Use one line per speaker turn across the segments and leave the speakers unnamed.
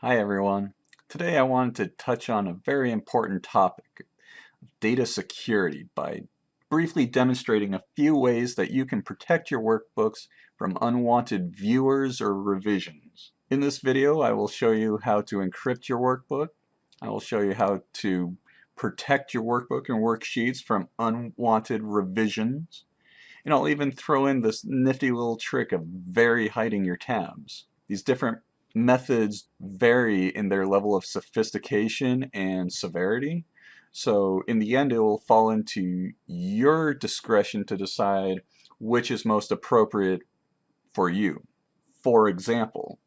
Hi everyone. Today I wanted to touch on a very important topic, data security, by briefly demonstrating a few ways that you can protect your workbooks from unwanted viewers or revisions. In this video I will show you how to encrypt your workbook. I will show you how to protect your workbook and worksheets from unwanted revisions. And I'll even throw in this nifty little trick of hiding your tabs. These different methods vary in their level of sophistication and severity. So in the end, it will fall into your discretion to decide which is most appropriate for you. For example,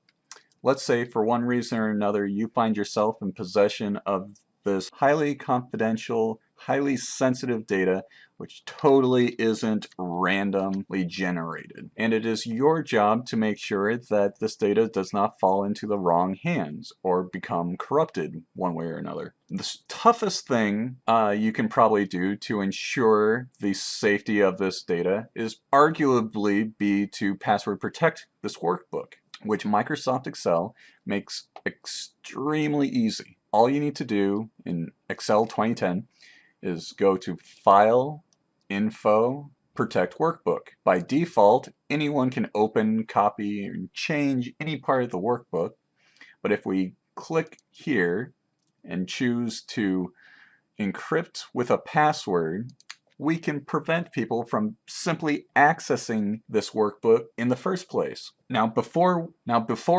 let's say for one reason or another you find yourself in possession of this highly confidential, highly sensitive data which totally isn't randomly generated. And it is your job to make sure that this data does not fall into the wrong hands or become corrupted one way or another. The toughest thing you can probably do to ensure the safety of this data is arguably be to password protect this workbook, which Microsoft Excel makes extremely easy. All you need to do in Excel 2010 is go to File, Info, Protect Workbook. By default, anyone can open, copy, and change any part of the workbook, but if we click here and choose to encrypt with a password, we can prevent people from simply accessing this workbook in the first place. Now before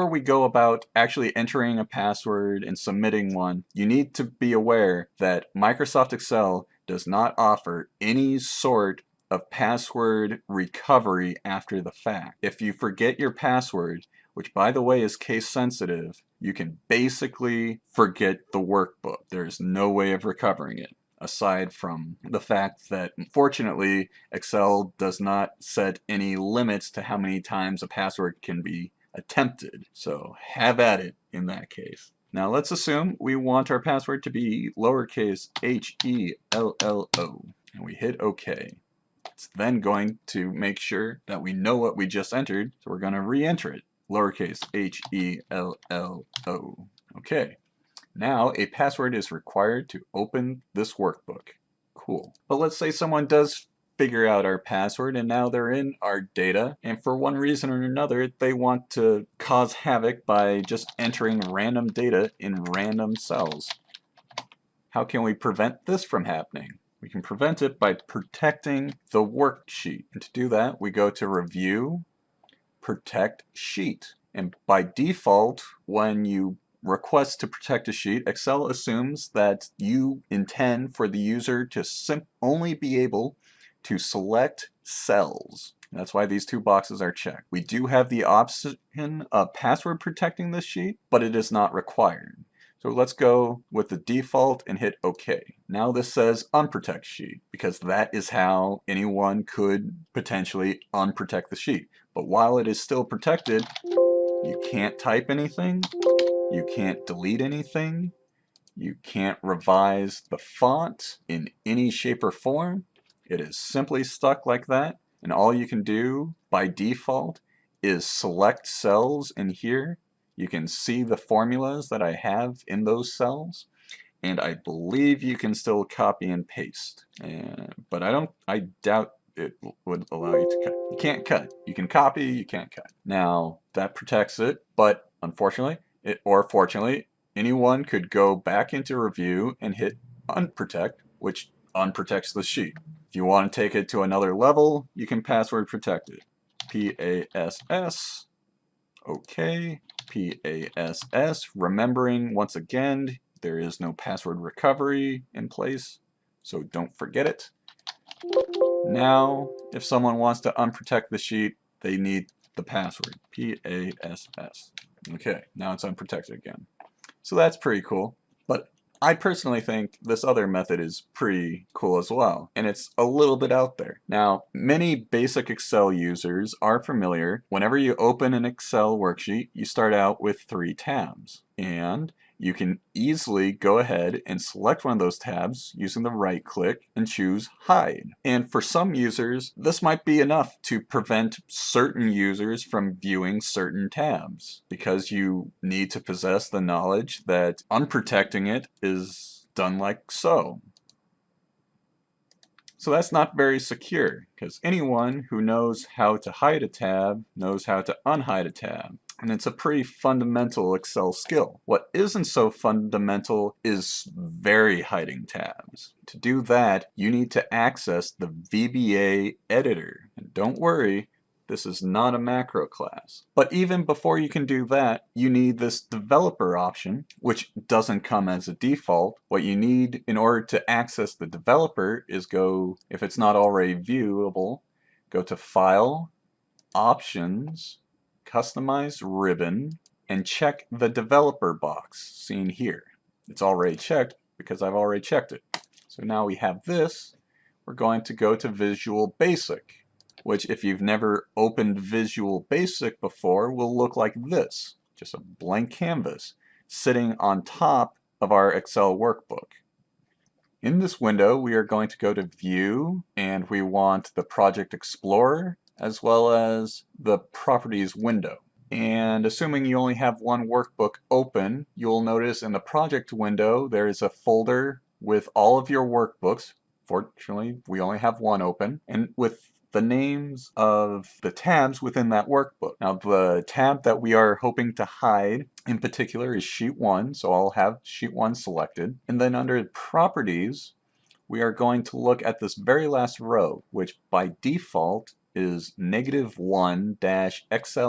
we go about actually entering a password and submitting one, you need to be aware that Microsoft Excel does not offer any sort of password recovery after the fact. If you forget your password, which by the way is case sensitive, you can basically forget the workbook. There's no way of recovering it, aside from the fact that unfortunately Excel does not set any limits to how many times a password can be attempted. So have at it in that case. Now let's assume we want our password to be lowercase HELLO and we hit OK. It's then going to make sure that we know what we just entered, so we're going to re-enter it, lowercase HELLO. Okay. Now a password is required to open this workbook. Cool. But let's say someone does figure out our password and now they're in our data, and for one reason or another they want to cause havoc by just entering random data in random cells. How can we prevent this from happening? We can prevent it by protecting the worksheet. And to do that, we go to Review, Protect Sheet. And by default, when you request to protect a sheet, Excel assumes that you intend for the user to only be able to select cells. That's why these two boxes are checked. We do have the option of password protecting this sheet, but it is not required. So let's go with the default and hit OK. Now this says unprotect sheet because that is how anyone could potentially unprotect the sheet. But while it is still protected, you can't type anything, you can't delete anything, you can't revise the font in any shape or form. It is simply stuck like that, and all you can do by default is select cells in here. You can see the formulas that I have in those cells, and I believe you can still copy and paste. But I doubt it would allow you to cut. You can't cut. You can copy, you can't cut. Now that protects it, but unfortunately, or fortunately, anyone could go back into review and hit unprotect, which unprotects the sheet. If you want to take it to another level, you can password protect it. PASS, OK, PASS, remembering once again, there is no password recovery in place, so don't forget it. Now, if someone wants to unprotect the sheet, they need the password, PASS. Okay, now it's unprotected again. So that's pretty cool, but I personally think this other method is pretty cool as well, and it's a little bit out there. Now, many basic Excel users are familiar. Whenever you open an Excel worksheet, you start out with 3 tabs, and you can easily go ahead and select one of those tabs using the right click and choose hide. And for some users, this might be enough to prevent certain users from viewing certain tabs, because you need to possess the knowledge that unprotecting it is done like so. So that's not very secure, because anyone who knows how to hide a tab knows how to unhide a tab. And it's a pretty fundamental Excel skill. What isn't so fundamental is very hiding tabs. To do that, you need to access the VBA editor. And don't worry, this is not a macro class. But even before you can do that, you need this developer option, which doesn't come as a default. What you need in order to access the developer is go, if it's not already viewable, go to File, Options, Customize Ribbon, and check the developer box seen here. It's already checked because I've already checked it. So now we have this. We're going to go to Visual Basic, which if you've never opened Visual Basic before will look like this. Just a blank canvas sitting on top of our Excel workbook. In this window, we are going to go to View, and we want the Project Explorer as well as the Properties window. And assuming you only have one workbook open, you'll notice in the project window there is a folder with all of your workbooks. Fortunately, we only have one open, and with the names of the tabs within that workbook. Now, the tab that we are hoping to hide in particular is Sheet 1, so I'll have Sheet 1 selected. And then under Properties, we are going to look at this very last row, which by default is -1-Excel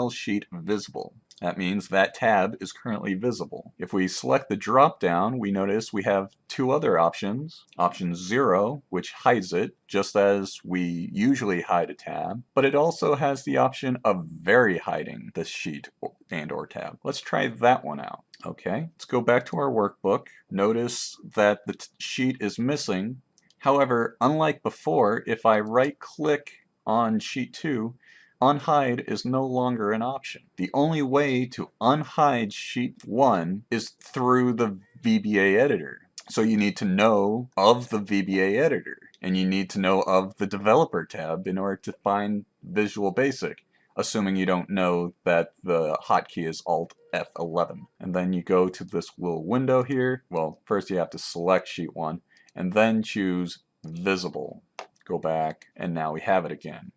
sheet visible. That means that tab is currently visible. If we select the drop down, we notice we have two other options. Option 0, which hides it, just as we usually hide a tab, but it also has the option of very hiding the sheet and/or tab. Let's try that one out. Okay, let's go back to our workbook. Notice that the sheet is missing. However, unlike before, if I right-click on Sheet 2, unhide is no longer an option. The only way to unhide Sheet 1 is through the VBA editor. So you need to know of the VBA editor, and you need to know of the Developer tab in order to find Visual Basic, assuming you don't know that the hotkey is Alt F11. And then you go to this little window here. Well, first you have to select Sheet 1, and then choose Visible. Go back, and now we have it again.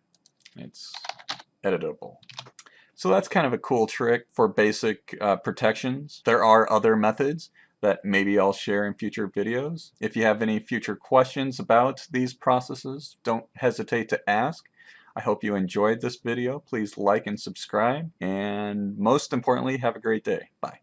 It's editable. So that's kind of a cool trick for basic protections. There are other methods that maybe I'll share in future videos. If you have any future questions about these processes, don't hesitate to ask. I hope you enjoyed this video. Please like and subscribe, and most importantly, have a great day. Bye.